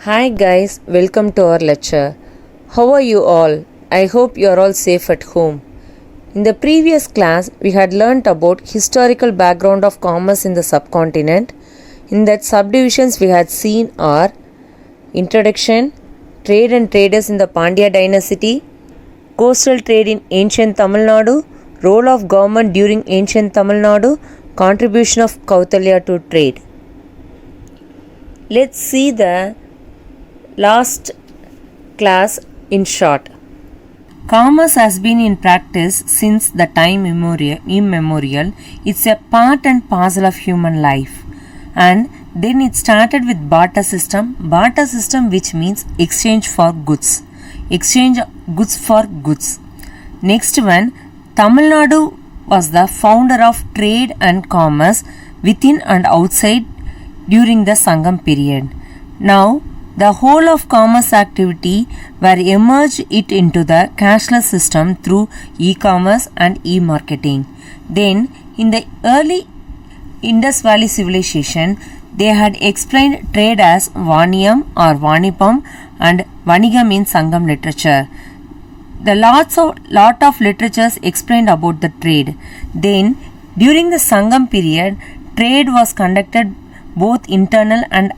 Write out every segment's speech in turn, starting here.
Hi guys, welcome to our lecture. How are you all? I hope you are all safe at home. In the previous class, we had learnt about historical background of commerce in the subcontinent. In that subdivisions we had seen are introduction, trade and traders in the Pandya dynasty, coastal trade in ancient Tamil Nadu, role of government during ancient Tamil Nadu, contribution of Kautilya to trade. Let's see the last class in short. Commerce has been in practice since the time immemorial. It's a part and parcel of human life. And then it started with barter system which means exchange for goods. Exchange goods for goods. Next one, Tamil Nadu was the founder of trade and commerce within and outside during the Sangam period. Now, the whole of commerce activity were emerged it into the cashless system through e-commerce and e-marketing. Then, in the early Indus Valley civilization, they had explained trade as Vaniyam or Vanipam and Vanigam in Sangam literature. The lot of literatures explained about the trade. Then, during the Sangam period, trade was conducted both internal and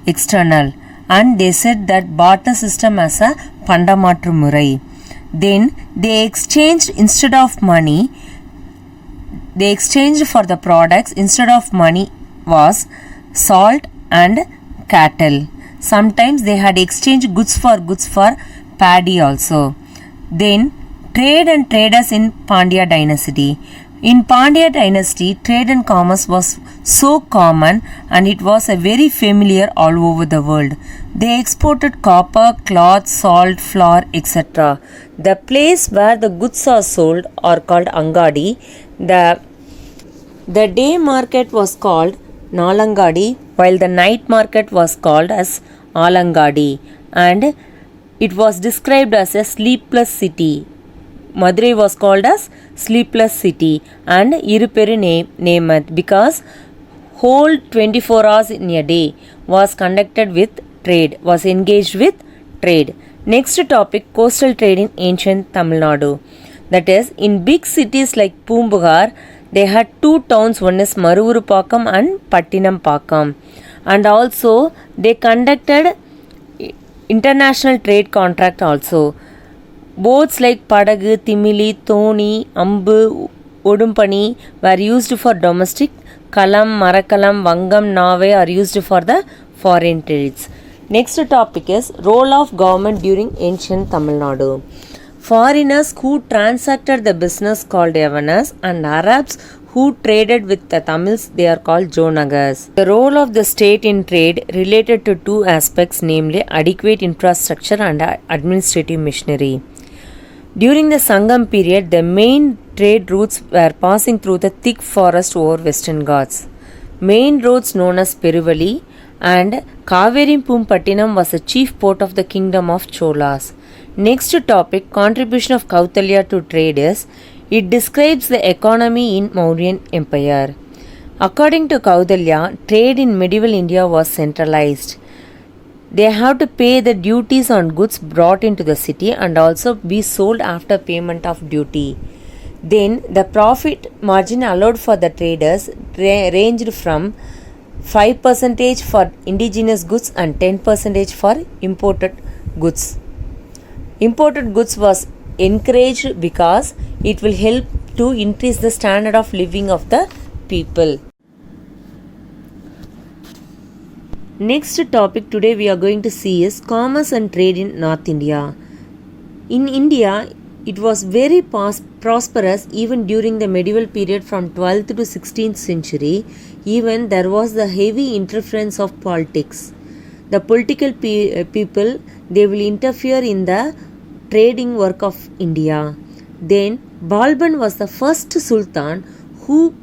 external, and they said that barter system as a Pandamatru Murai. Then they exchanged instead of money, they exchanged for the products instead of money was salt and cattle. Sometimes they had exchanged goods for paddy also. Then trade and traders in Pandya dynasty. In Pandya dynasty, trade and commerce was so common and it was a very familiar all over the world. They exported copper, cloth, salt, flour, etc. The place where the goods are sold are called Angadi. The day market was called Nalangadi, while the night market was called as Alangadi, and it was described as a sleepless city. Madurai was called as sleepless city and Iruperu named because whole 24 hours in a day was conducted with trade, was engaged with trade. Next topic, coastal trade in ancient Tamil Nadu. That is, in big cities like Poompuhar, they had two towns, one is Maruvurupakam and Pattinampakam. And also, they conducted international trade contract also. Boats like Padagu, Timili, Thoni, Ambu, Odumpani were used for domestic. Kalam, Marakalam, Vangam, Nave are used for the foreign trades. Next topic is role of government during ancient Tamil Nadu. Foreigners who transacted the business called Yavanas and Arabs who traded with the Tamils, they are called Jonagas. The role of the state in trade related to two aspects, namely adequate infrastructure and administrative machinery. During the Sangam period, the main trade routes were passing through the thick forest over Western Ghats. Main roads known as Peruvali and Kaverimpum was the chief port of the kingdom of Cholas. Next topic, contribution of Kautilya to trade is, it describes the economy in Mauryan Empire. According to Kautilya, trade in medieval India was centralized. They have to pay the duties on goods brought into the city and also be sold after payment of duty. Then the profit margin allowed for the traders ranged from 5% for indigenous goods and 10% for imported goods. Imported goods was encouraged because it will help to increase the standard of living of the people. Next topic today we are going to see is commerce and trade in North India. In India, it was very prosperous even during the medieval period from 12th to 16th century. Even there was the heavy interference of politics. The political people, they will interfere in the trading work of India. Then Balban was the first sultan who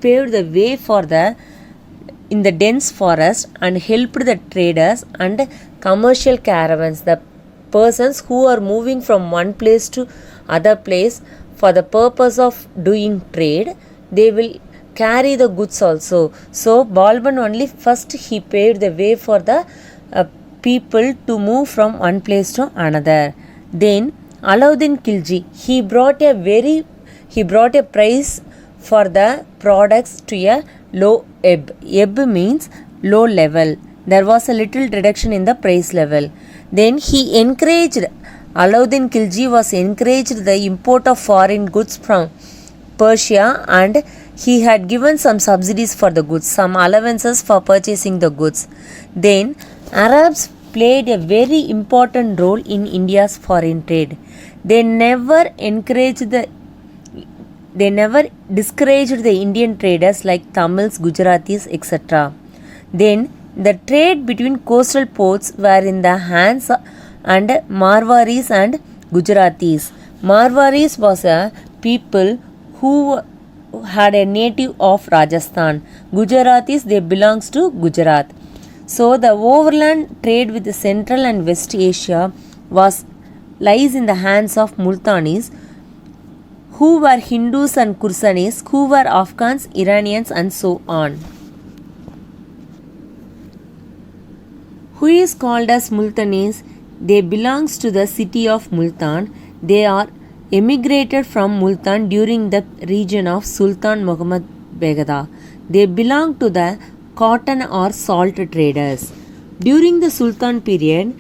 paved the way for in the dense forest and helped the traders and commercial caravans, the persons who are moving from one place to other place for the purpose of doing trade, they will carry the goods also. So Balban only first he paved the way for the people to move from one place to another. Then Alauddin Khilji, he brought a price for the products to a low ebb. Ebb means low level. There was a little reduction in the price level. Then Alauddin Khilji was encouraged the import of foreign goods from Persia, and he had given some subsidies for the goods, some allowances for purchasing the goods. Then Arabs played a very important role in India's foreign trade. They never discouraged the Indian traders like Tamils, Gujaratis, etc. Then the trade between coastal ports were in the hands and Marwaris and Gujaratis. Marwaris was a people who had a native of Rajasthan. Gujaratis, they belongs to Gujarat. So the overland trade with Central and West Asia lies in the hands of Multanis, who were Hindus, and Kursanis, who were Afghans, Iranians, and so on. Who is called as Multanis? They belongs to the city of Multan. They are emigrated from Multan during the region of Sultan Muhammad Begada. They belong to the cotton or salt traders. During the Sultan period,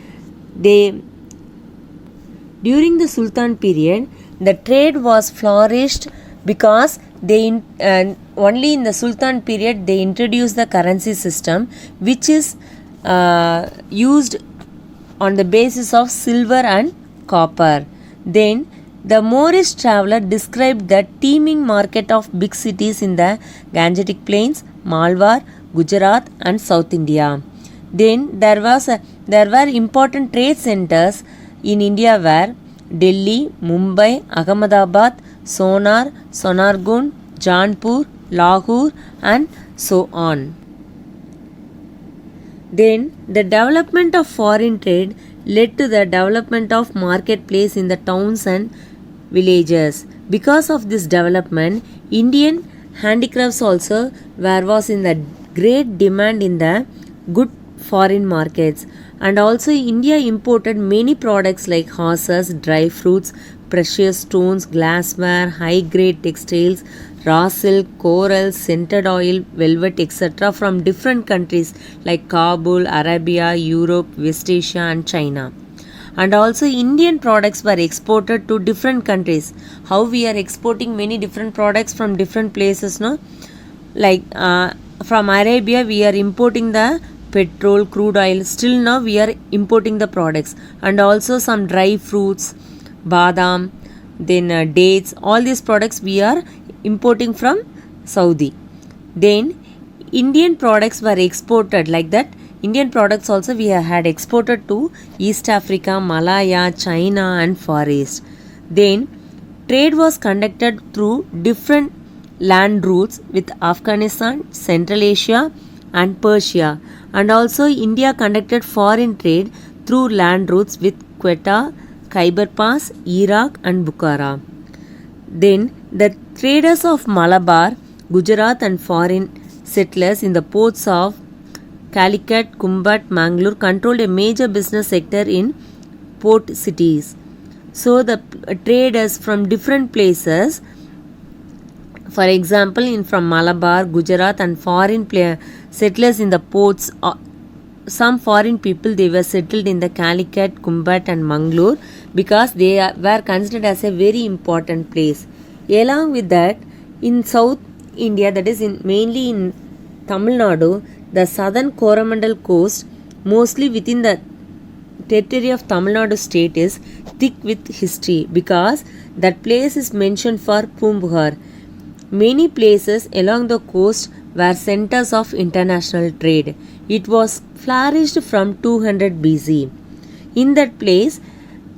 the trade was flourished because only in the Sultan period they introduced the currency system, which is used on the basis of silver and copper. Then the Moorish traveller described the teeming market of big cities in the Gangetic Plains, Malwar, Gujarat, and South India. Then there were important trade centers in India were Delhi, Mumbai, Ahmedabad, Sonar, Sonargun, Jaunpur, Lahore, and so on. Then the development of foreign trade led to the development of marketplace in the towns and villages. Because of this development, Indian handicrafts also was in the great demand in the good foreign markets, and also India imported many products like horses, dry fruits, precious stones, glassware, high grade textiles, raw silk, coral, scented oil, velvet, etc. from different countries like Kabul, Arabia, Europe, West Asia, and China. And also Indian products were exported to different countries. How we are exporting many different products from different places, no? Like from Arabia we are importing the petrol, crude oil. Still now we are importing the products, and also some dry fruits, badam, then dates. All these products we are importing from Saudi. Then Indian products were exported like that. Indian products also we had exported to East Africa, Malaya, China, and Far East. Then trade was conducted through different land routes with Afghanistan, Central Asia, and Persia. And also India conducted foreign trade through land routes with Quetta, Khyber Pass, Iraq, and Bukhara. Then the traders of Malabar, Gujarat, and foreign settlers in the ports of Calicut, Kumbat, Mangalore controlled a major business sector in port cities. So the traders from different places, for example from Malabar, Gujarat, and foreign settlers in the ports, some foreign people they were settled in the Calicut, Kumbat, and Mangalore because they were considered as a very important place. Along with that, in South India, that is mainly in Tamil Nadu, the southern Coromandel coast, mostly within the territory of Tamil Nadu state, is thick with history because that place is mentioned for Poompuhar. Many places along the coast were centers of international trade. It was flourished from 200 BC. In that place,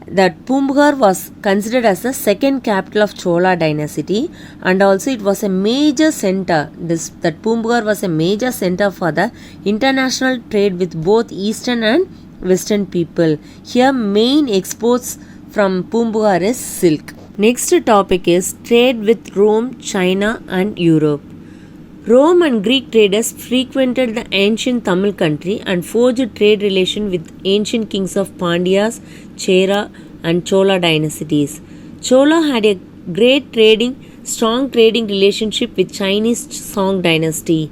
that Poompuhar was considered as the second capital of Chola dynasty, and also it was a major center. That Poompuhar was a major center for the international trade with both eastern and western people. Here main exports from Poompuhar is silk. Next topic is trade with Rome, China, and Europe. Rome and Greek traders frequented the ancient Tamil country and forged trade relations with ancient kings of Pandyas, Chera, and Chola dynasties. Chola had a strong trading relationship with Chinese Song dynasty.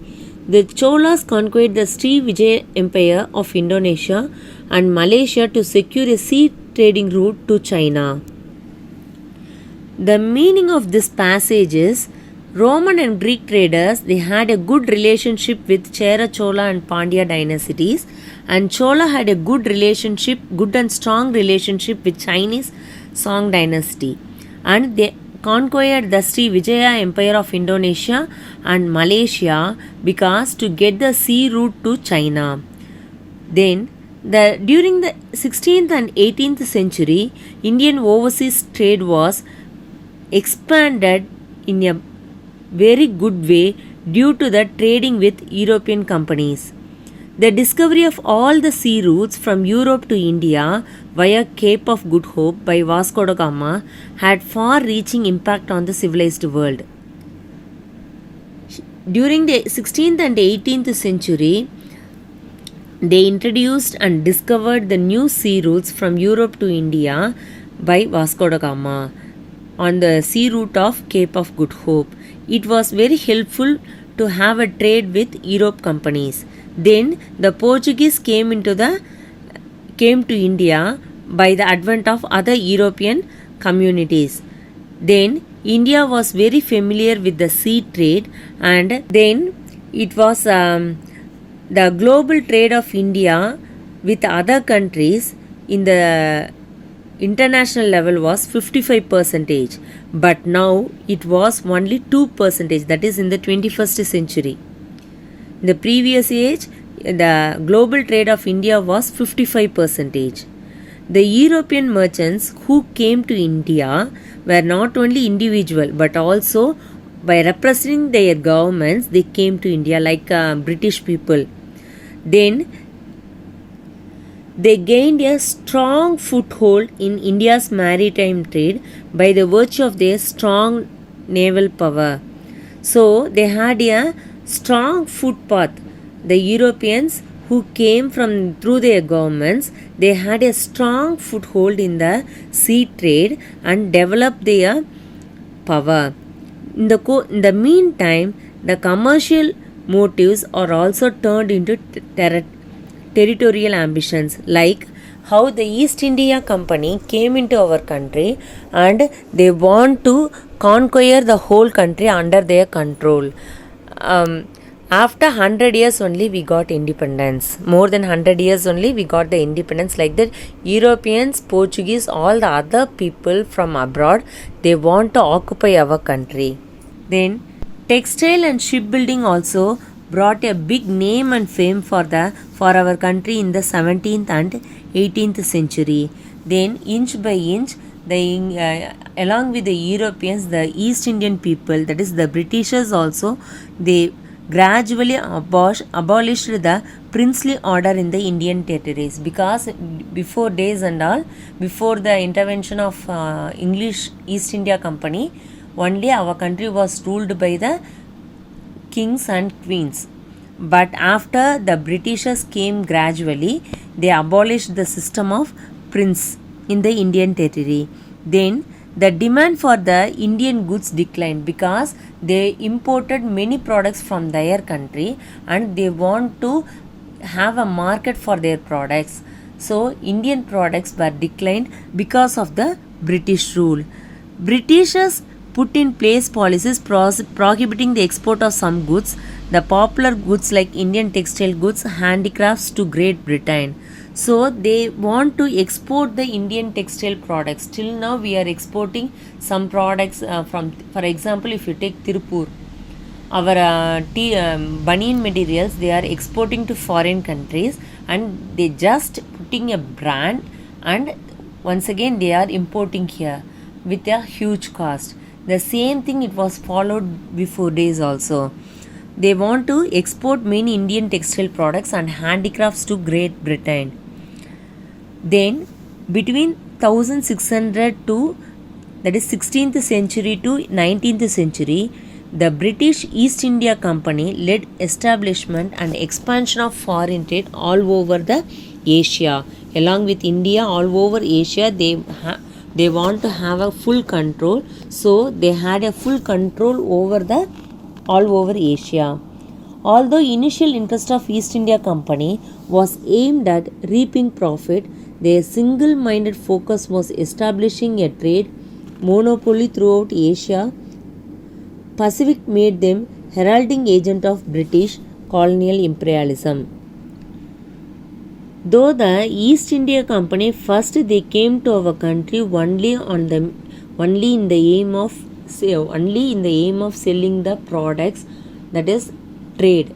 The Cholas conquered the Srivijaya Empire of Indonesia and Malaysia to secure a sea trading route to China. The meaning of this passage is Roman and Greek traders, they had a good relationship with Chera, Chola and Pandya dynasties, and Chola had a good and strong relationship with Chinese Song dynasty, and they conquered the Sri Vijaya Empire of Indonesia and Malaysia because to get the sea route to China. Then during the 16th and 18th century, Indian overseas trade was expanded in a very good way due to the trading with European companies. The discovery of all the sea routes from Europe to India via Cape of Good Hope by Vasco da Gama had far-reaching impact on the civilized world. During the 16th and 18th century, they introduced and discovered the new sea routes from Europe to India by Vasco da Gama on the sea route of Cape of Good Hope. It was very helpful to have a trade with Europe companies. Then the Portuguese came to India by the advent of other European communities. Then India was very familiar with the sea trade, and then it was the global trade of India with other countries in the international level was 55%, but now it was only 2%, that is in the 21st century. In the previous age, the global trade of India was 55%. The European merchants who came to India were not only individual but also by representing their governments, they came to India like British people. Then they gained a strong foothold in India's maritime trade by the virtue of their strong naval power. So they had a strong footpath. The Europeans who came through their governments, they had a strong foothold in the sea trade and developed their power. In the meantime, the commercial motives are also turned into territorial ambitions, like how the East India Company came into our country and they want to conquer the whole country under their control. After 100 years only we got independence. More than 100 years only we got the independence. Like that, Europeans, Portuguese, all the other people from abroad, they want to occupy our country. Then textile and shipbuilding also brought a big name and fame for our country in the 17th and 18th century. Then inch by inch, along with the Europeans, the East Indian people, that is the Britishers also, they gradually abolished the princely order in the Indian territories, because before the intervention of English East India Company, only our country was ruled by the kings and queens. But after the Britishers came gradually, they abolished the system of prince in the Indian territory. Then the demand for the Indian goods declined because they imported many products from their country and they want to have a market for their products. So Indian products were declined because of the British rule. Britishers put in place policies prohibiting the export of some goods, the popular goods like Indian textile goods, handicrafts, to Great Britain. So they want to export the Indian textile products. Till now we are exporting some products for example, if you take Tirupur, our banyan materials, they are exporting to foreign countries and they just putting a brand and once again they are importing here with a huge cost. The same thing it was followed before days also. They want to export many Indian textile products and handicrafts to Great Britain. Then between 1600 to, that is 16th century to 19th century, The British East India Company led establishment and expansion of foreign trade all over the Asia. Along with India, all over Asia, they want to have a full control. So they had a full control over the all over Asia. Although initial interest of East India Company was aimed at reaping profit, their single-minded focus was establishing a trade monopoly throughout Asia Pacific made them heralding agent of British colonial imperialism. Though the East India Company first they came to our country only in the aim of selling the products, that is trade.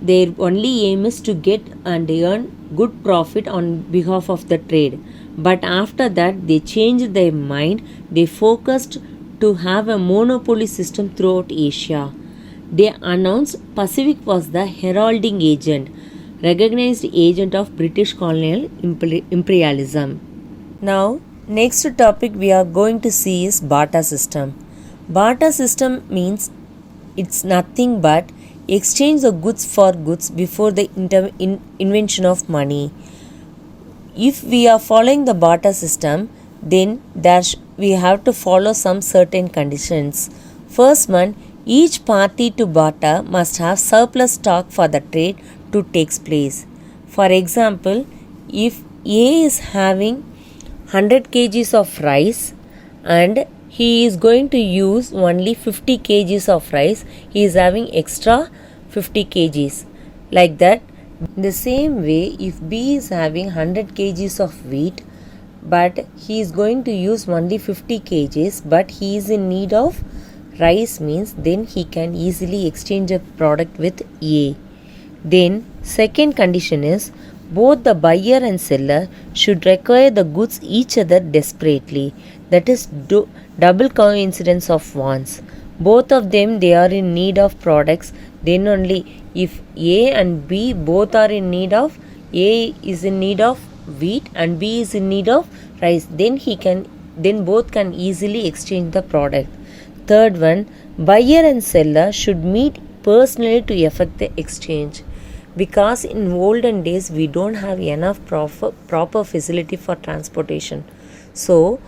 Their only aim is to get and earn good profit on behalf of the trade. But after that they changed their mind. They focused to have a monopoly system throughout Asia. They announced Pacific was the heralding agent, recognized agent of British colonial imperialism. Now, next topic we are going to see is barter system. Barter system means it's nothing but exchange the goods for goods before the invention of money. If we are following the barter system, then we have to follow some certain conditions. First one, each party to barter must have surplus stock for the trade to take place. For example, if A is having 100 kgs of rice and he is going to use only 50 kgs of rice, he is having extra 50 kgs. Like that, in the same way, if B is having 100 kgs of wheat, but he is going to use only 50 kgs, but he is in need of rice, means then he can easily exchange a product with A. Then second condition is both the buyer and seller should require the goods each other desperately. That is double coincidence of wants. Both of them they are in need of products. Then only if A and B both are in need of, A is in need of wheat and B is in need of rice, then both can easily exchange the product. Third one, buyer and seller should meet personally to effect the exchange, because in olden days we don't have enough proper facility for transportation, so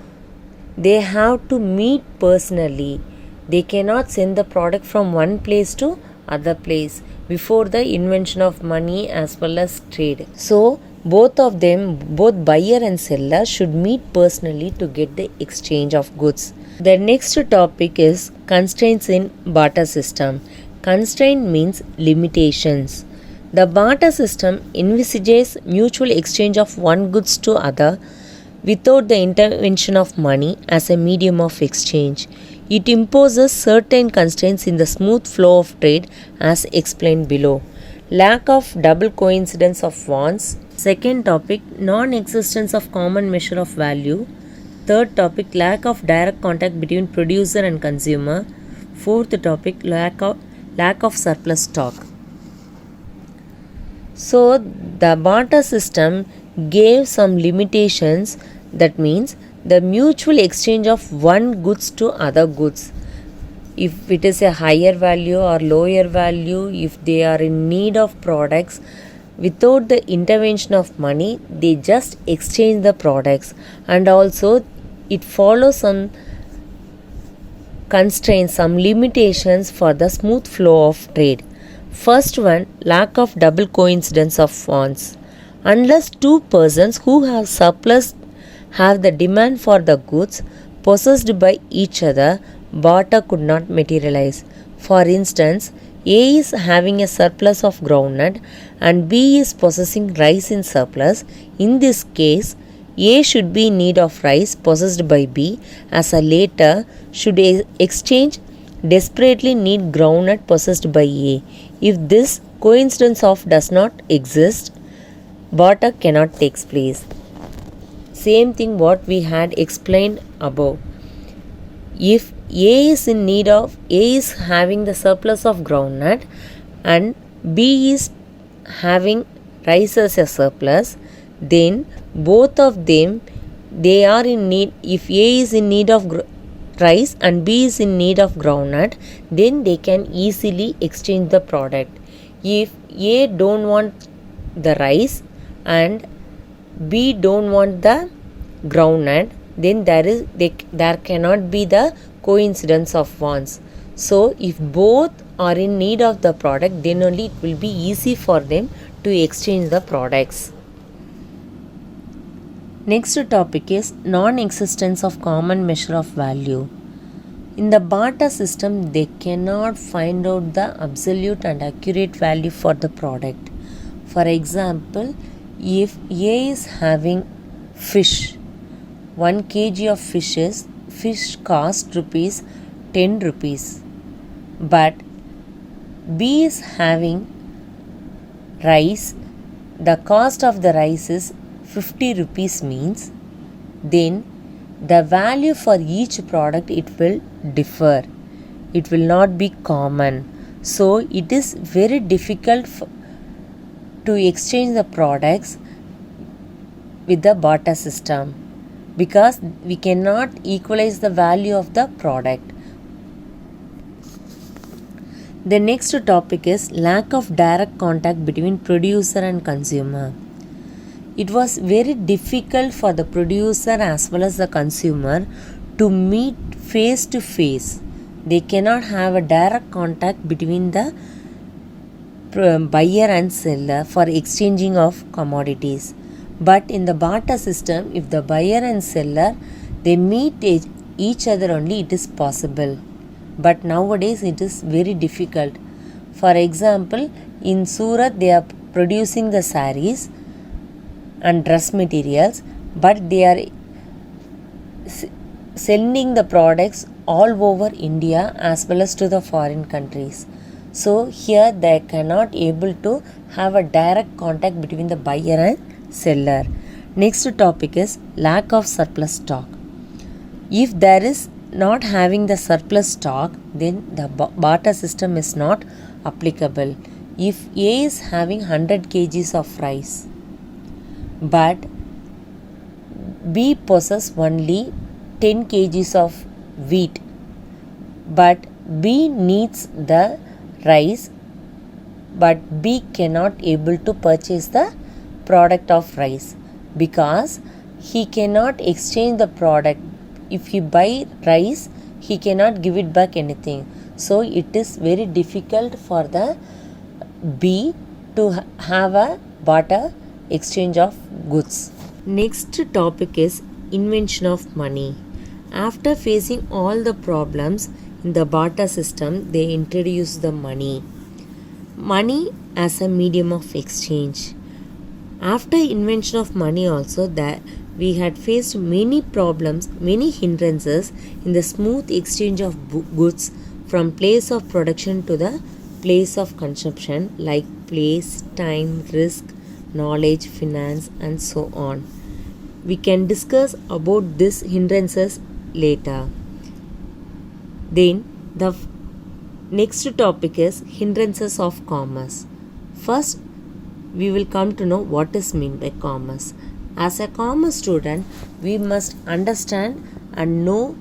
they have to meet personally. They cannot send the product from one place to other place before the invention of money as well as trade. So both buyer and seller should meet personally to get the exchange of goods. The next topic is constraints in barter system. Constraint means limitations. The barter system envisages mutual exchange of one goods to other without the intervention of money as a medium of exchange. It imposes certain constraints in the smooth flow of trade as explained below. Lack of double coincidence of wants. Second topic, non-existence of common measure of value. Third topic, lack of direct contact between producer and consumer. Fourth topic, lack of surplus stock. So the barter system gave some limitations. That means the mutual exchange of one goods to other goods. If it is a higher value or lower value, if they are in need of products, without the intervention of money, they just exchange the products. And also it follows some constraints, some limitations for the smooth flow of trade. First one, lack of double coincidence of wants. Unless two persons who have surplus have the demand for the goods possessed by each other, barter could not materialize. For instance, A is having a surplus of groundnut and B is possessing rice in surplus. In this case, A should be in need of rice possessed by B, as a later should exchange desperately need groundnut possessed by A. If this coincidence of does not exist, barter cannot take place. Same thing what we had explained above. If A is having the surplus of groundnut and B is having rice as a surplus, then both of them they are in need. If A is in need of rice and B is in need of groundnut, then they can easily exchange the product. If A don't want the rice and B don't want the groundnut, then there cannot be the coincidence of wants. So if both are in need of the product, then only it will be easy for them to exchange the products. Next topic is non-existence of common measure of value. In the barter system, they cannot find out the absolute and accurate value for the product. For example, if A is having fish, 1 kg of fish cost rupees 10 rupees, but B is having rice, the cost of the rice is 50 rupees means, then the value for each product it will differ. It will not be common. So it is very difficult to exchange the products with the barter system because we cannot equalize the value of the product. The next topic is lack of direct contact between producer and consumer. It was very difficult for the producer as well as the consumer to meet face to face. They cannot have a direct contact between the buyer and seller for exchanging of commodities. But in the barter system, if the buyer and seller they meet each other only, it is possible. But nowadays it is very difficult. For example, in Surat they are producing the sarees and dress materials, but they are sending the products all over India as well as to the foreign countries. So here they cannot able to have a direct contact between the buyer and seller. Next topic is lack of surplus stock. If there is not having the surplus stock, then the barter system is not applicable. If A is having 100 kgs of rice, but B possesses only 10 kgs of wheat, but B needs the rice, but B cannot able to purchase the product of rice because he cannot exchange the product. If he buy rice, he cannot give it back anything. So it is very difficult for the B to have a barter exchange of goods. Next topic is invention of money. After facing all the problems in the barter system, they introduced the money. Money as a medium of exchange. After invention of money also, that we had faced many problems, many hindrances in the smooth exchange of goods from place of production to the place of consumption, like place, time, risk, knowledge, finance, and so on. We can discuss about these hindrances later. Then the next topic is hindrances of commerce. First, we will come to know what is meant by commerce. As a commerce student, we must understand and know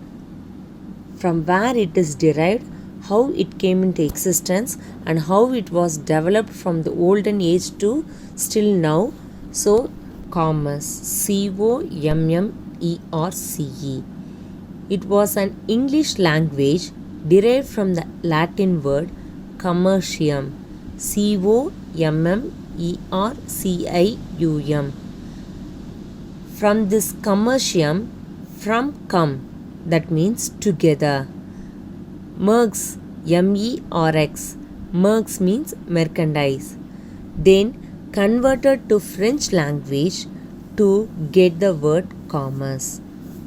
from where it is derived, how it came into existence, and how it was developed from the olden age to still now. So, commerce, C-O-M-M-E-R-C-E. It was an English language derived from the Latin word commercium, C-O-M-M-E-R-C-I-U-M. From this commercium, from come, that means together. Merx, M-E-R-X. Merx means merchandise. Then converted to French language to get the word commerce.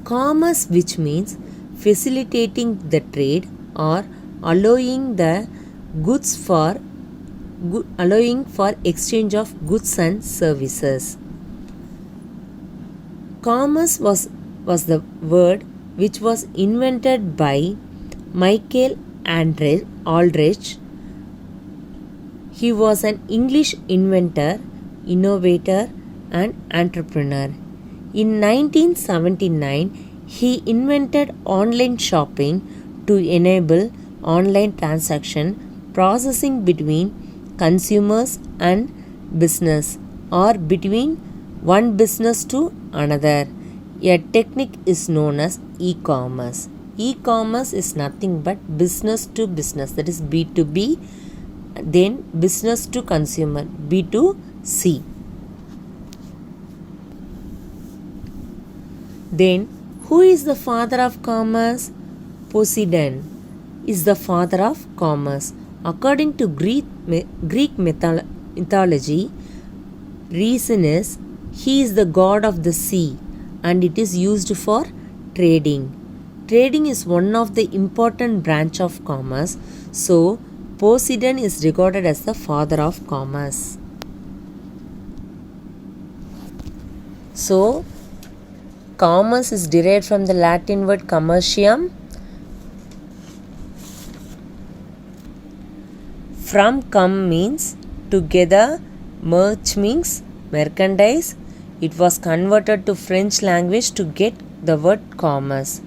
Commerce, which means facilitating the trade or allowing for exchange of goods and services. Commerce was the word which was invented by Michael Aldrich. He was an English inventor, innovator, and entrepreneur. In 1979, He invented online shopping to enable online transaction processing between consumers and business or between one business to another. A technique is known as e-commerce. E-commerce is nothing but business to business, that is B2B, then business to consumer, B2C. Then, who is the father of commerce? Poseidon is the father of commerce. According to Greek mythology, reason is he is the god of the sea and it is used for trading. Trading is one of the important branch of commerce, so Poseidon is regarded as the father of commerce. So, commerce is derived from the Latin word commercium. From come means together, merch means merchandise. It was converted to French language to get the word commerce.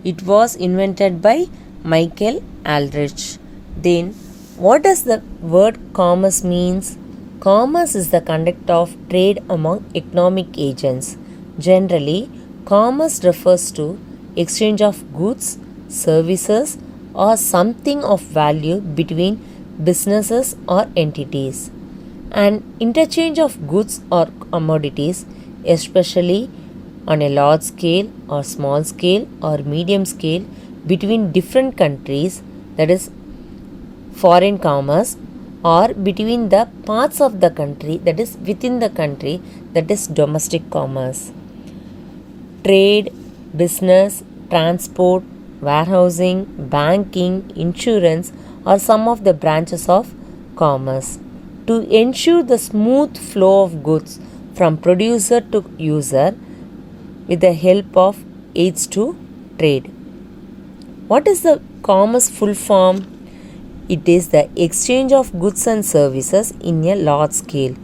It was invented by Michael Aldrich. Then, what does the word commerce means? Commerce is the conduct of trade among economic agents. Generally, commerce refers to exchange of goods, services, or something of value between businesses or entities. An interchange of goods or commodities, especially on a large scale or small scale or medium scale between different countries, that is foreign commerce, or between the parts of the country, that is within the country, that is domestic commerce. Trade, business, transport, warehousing, banking, insurance are some of the branches of commerce. To ensure the smooth flow of goods from producer to user with the help of aids to trade. What is the commerce full form? It is the exchange of goods and services in a large scale.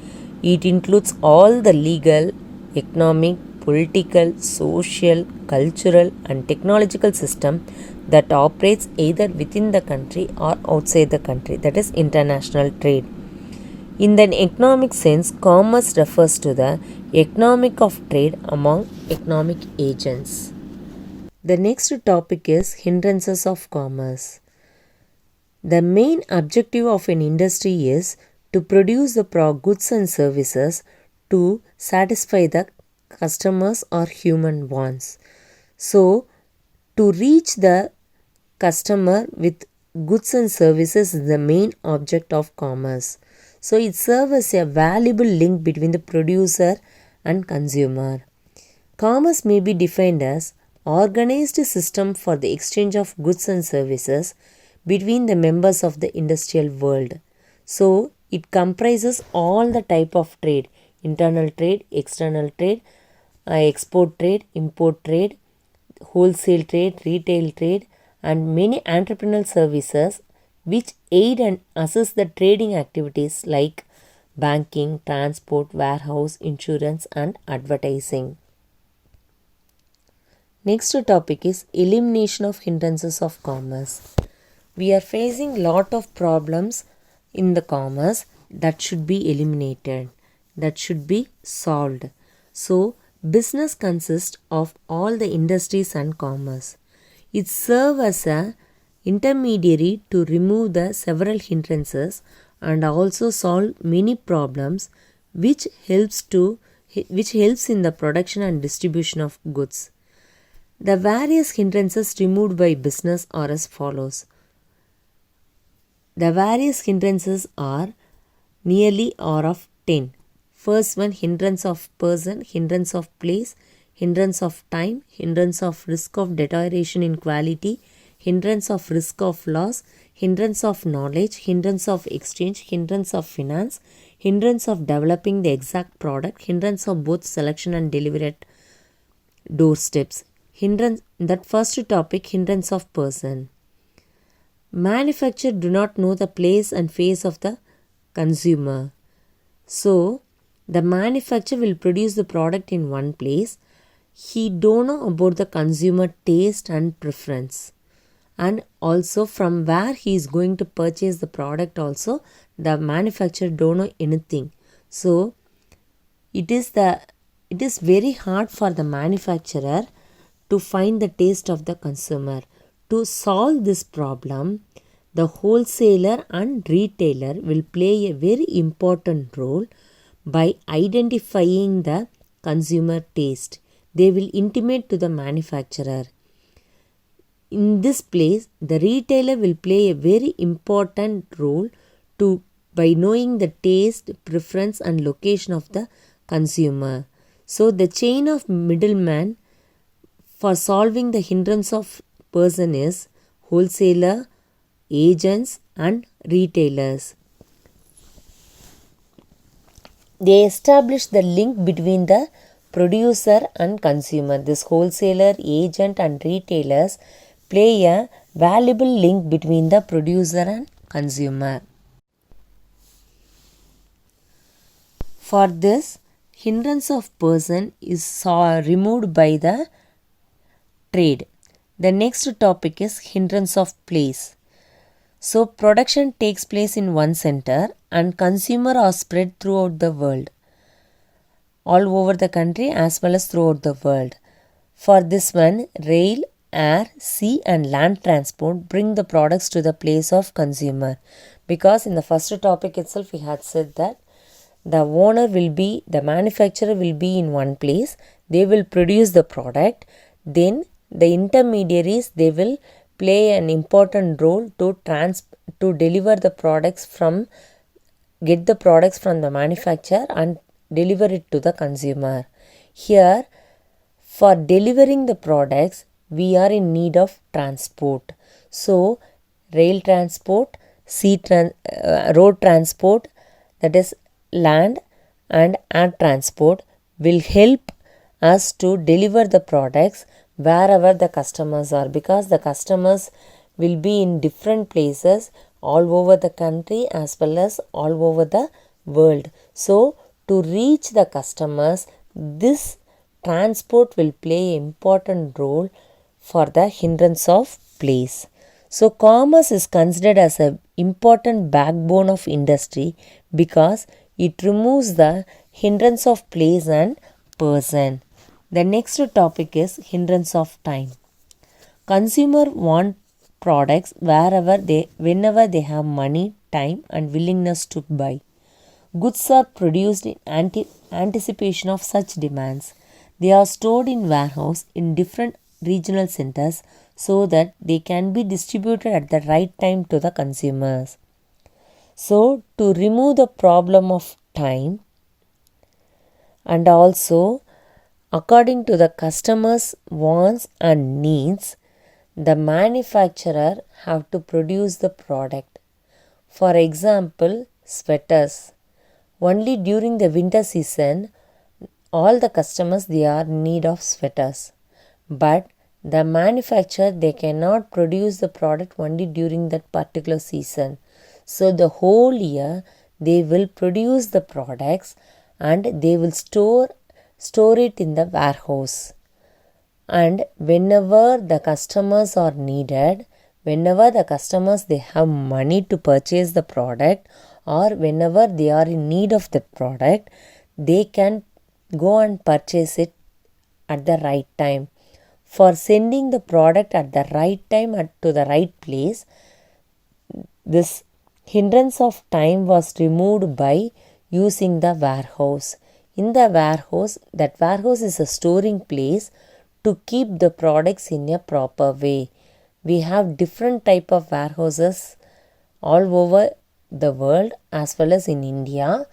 It includes all the legal, economic, political, social, cultural and technological system that operates either within the country or outside the country, that is international trade. In the economic sense, commerce refers to the economic of trade among economic agents. The next topic is hindrances of commerce. The main objective of an industry is to produce the goods and services to satisfy the customers or human wants. So, to reach the customer with goods and services is the main object of commerce. So, it serves as a valuable link between the producer and consumer. Commerce may be defined as organized system for the exchange of goods and services between the members of the industrial world. So, it comprises all the type of trade: internal trade, external trade, export trade, import trade, wholesale trade, retail trade, and many entrepreneurial services which aid and assist the trading activities like banking, transport, warehouse, insurance, and advertising. Next topic is elimination of hindrances of commerce. We are facing lot of problems in the commerce that should be eliminated, that should be solved. So, business consists of all the industries and commerce. It serves as an intermediary to remove the several hindrances and also solve many problems which helps in the production and distribution of goods. The various hindrances removed by business are as follows. The various hindrances are nearly are of 10. First one, hindrance of person, hindrance of place, hindrance of time, hindrance of risk of deterioration in quality, hindrance of risk of loss, hindrance of knowledge, hindrance of exchange, hindrance of finance, hindrance of developing the exact product, hindrance of both selection and delivery at doorsteps. Hindrance, that first topic, hindrance of person. Manufacturer do not know the place and face of the consumer. So, the manufacturer will produce the product in one place. he don't know about the consumer taste and preference, and also from where he is going to purchase the product also the manufacturer don't know anything. So it is very hard for the manufacturer to find the taste of the consumer. To solve this problem, the wholesaler and retailer will play a very important role by identifying the consumer taste. They will intimate to the manufacturer. In this place, the retailer will play a very important role to by knowing the taste, preference and location of the consumer. So the chain of middleman for solving the hindrance of person is wholesaler, agents and retailers. They establish the link between the producer and consumer. This wholesaler, agent and retailers play a valuable link between the producer and consumer. For this, hindrance of person is removed by the trade. The next topic is hindrance of place. So production takes place in one center and consumer are spread throughout the world, all over the country as well as throughout the world. For this one, rail, air, sea and land transport bring the products to the place of consumer. Because in the first topic itself we had said that the manufacturer will be in one place, they will produce the product, then the intermediaries, they will play an important role to deliver the products get the products from the manufacturer and deliver it to the consumer. Here, for delivering the products, we are in need of transport. So, rail transport, road transport, that is land and air transport will help us to deliver the products wherever the customers are, because the customers will be in different places all over the country as well as all over the world. So to reach the customers, this transport will play an important role for the hindrance of place. So commerce is considered as an important backbone of industry because it removes the hindrance of place and person. The next topic is hindrance of time. Consumer want products whenever they have money, time and willingness to buy. Goods are produced in anticipation of such demands. They are stored in warehouse in different regional centers so that they can be distributed at the right time to the consumers. So to remove the problem of time, and also according to the customers' wants and needs, the manufacturer have to produce the product. For example, sweaters. Only during the winter season, all the customers, they are in need of sweaters. But the manufacturer, they cannot produce the product only during that particular season. So the whole year they will produce the products and they will store it in the warehouse. And whenever the customers are needed, whenever the customers they have money to purchase the product, or whenever they are in need of the product, they can go and purchase it at the right time. For sending the product at the right time to the right place, this hindrance of time was removed by using the warehouse. In the warehouse, that warehouse is a storing place to keep the products in a proper way. We have different type of warehouses all over the world as well as in India.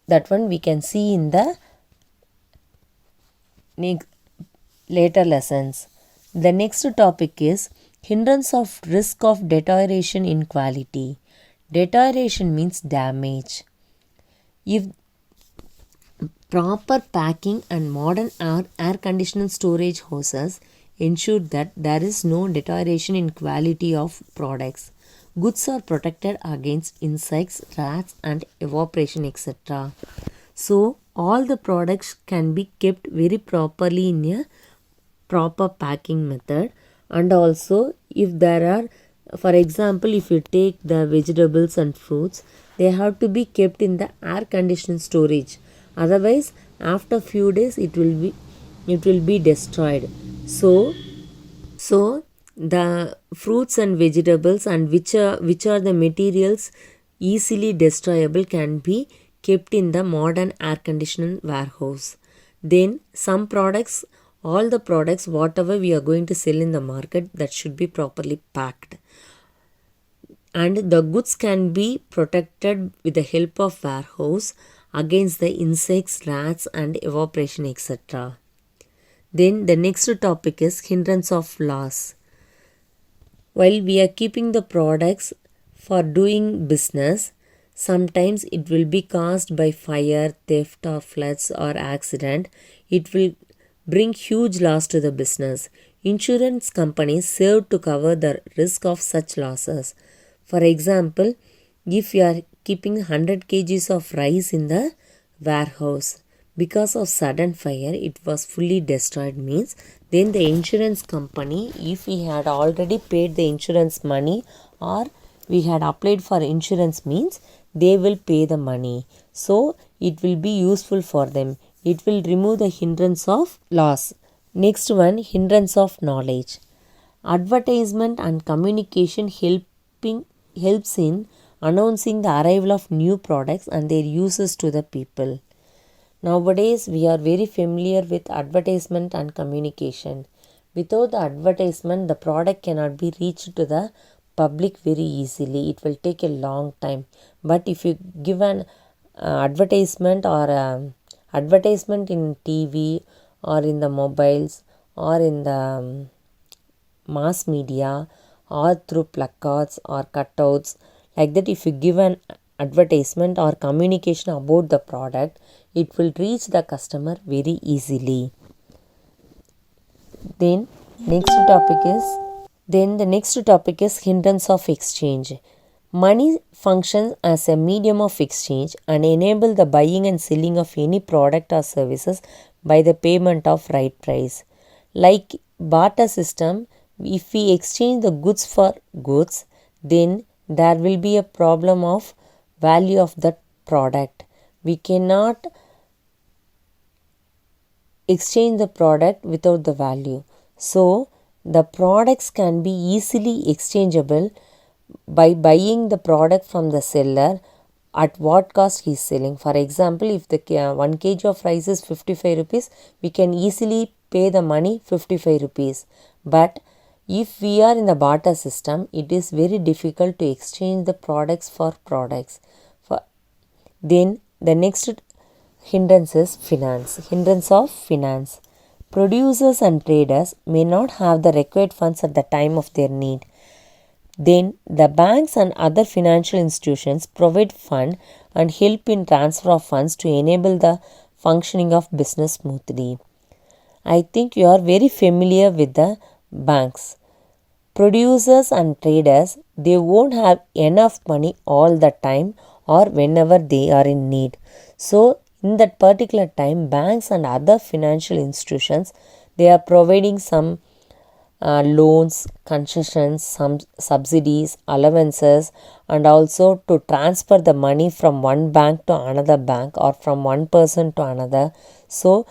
That one we can see in the later lessons. The next topic is hindrance of risk of deterioration in quality. Deterioration means damage. If proper packing and modern air conditioned storage houses ensure that there is no deterioration in quality of products. Goods are protected against insects, rats and evaporation, etc. So all the products can be kept very properly in a proper packing method. And also if there are, for example, if you take the vegetables and fruits, they have to be kept in the air conditioned storage, otherwise after few days it will be destroyed. So the fruits and vegetables and which are the materials easily destroyable can be kept in the modern air conditioned warehouse. Then some products, all the products whatever we are going to sell in the market, that should be properly packed, and the goods can be protected with the help of warehouse against the insects, rats and evaporation, etc. Then the next topic is hindrance of loss. While we are keeping the products for doing business, sometimes it will be caused by fire, theft or floods or accident. It will bring huge loss to the business. Insurance companies serve to cover the risk of such losses. For example, if you are keeping 100 kgs of rice in the warehouse, because of sudden fire it was fully destroyed means, then the insurance company, if we had already paid the insurance money or we had applied for insurance means, they will pay the money. So it will be useful for them. It will remove the hindrance of loss. Next one, hindrance of knowledge. Advertisement and communication helps in announcing the arrival of new products and their uses to the people. Nowadays, we are very familiar with advertisement and communication. Without the advertisement, the product cannot be reached to the public very easily. It will take a long time. But if you give an advertisement or advertisement in TV or in the mobiles or in the mass media or through placards or cutouts, like that, if you give an advertisement or communication about the product, it will reach the customer very easily. Then the next topic is hindrance of exchange. Money functions as a medium of exchange and enable the buying and selling of any product or services by the payment of right price. Like barter system, if we exchange the goods for goods, then there will be a problem of value of the product. We cannot exchange the product without the value. So the products can be easily exchangeable by buying the product from the seller at what cost he is selling. For example, if the 1 kg of rice is 55 rupees, we can easily pay the money 55 rupees. But if we are in the barter system, it is very difficult to exchange the products for products. Then the next hindrance is finance. Hindrance of finance. Producers and traders may not have the required funds at the time of their need. Then the banks and other financial institutions provide fund and help in transfer of funds to enable the functioning of business smoothly. I think you are very familiar with the banks. Producers and traders, they won't have enough money all the time or whenever they are in need. So in that particular time, banks and other financial institutions, they are providing some loans, concessions, some subsidies, allowances, and also to transfer the money from one bank to another bank or from one person to another. So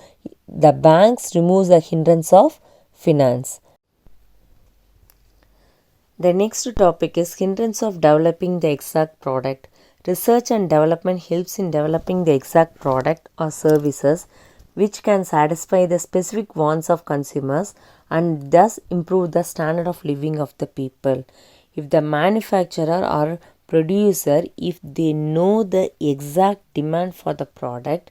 the banks remove the hindrance of finance. The next topic is hindrance of developing the exact product. Research and development helps in developing the exact product or services which can satisfy the specific wants of consumers and thus improve the standard of living of the people. If the manufacturer or producer, if they know the exact demand for the product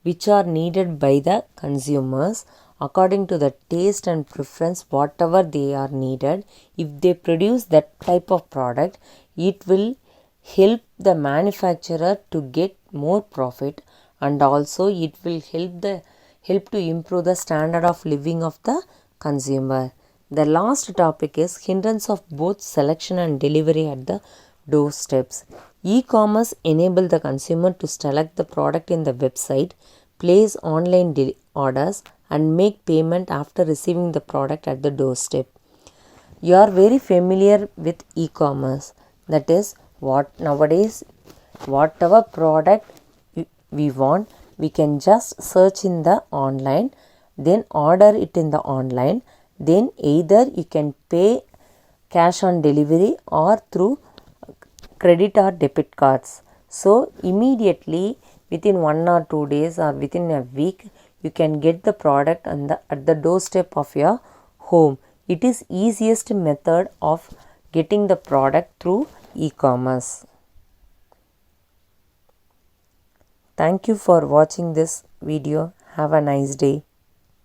which are needed by the consumers according to the taste and preference, whatever they are needed, if they produce that type of product, it will help the manufacturer to get more profit, and also it will help to improve the standard of living of the consumer. The last topic is hindrance of both selection and delivery at the doorsteps. E-commerce enable the consumer to select the product in the website place online orders, and make payment after receiving the product at the doorstep. You are very familiar with e-commerce. That is what nowadays whatever product we want, we can just search in the online, then order it in the online, then either you can pay cash on delivery or through credit or debit cards. So immediately within 1 or 2 days or within a week, you can get the product at the doorstep of your home. It is easiest method of getting the product through e-commerce. Thank you for watching this video. Have a nice day.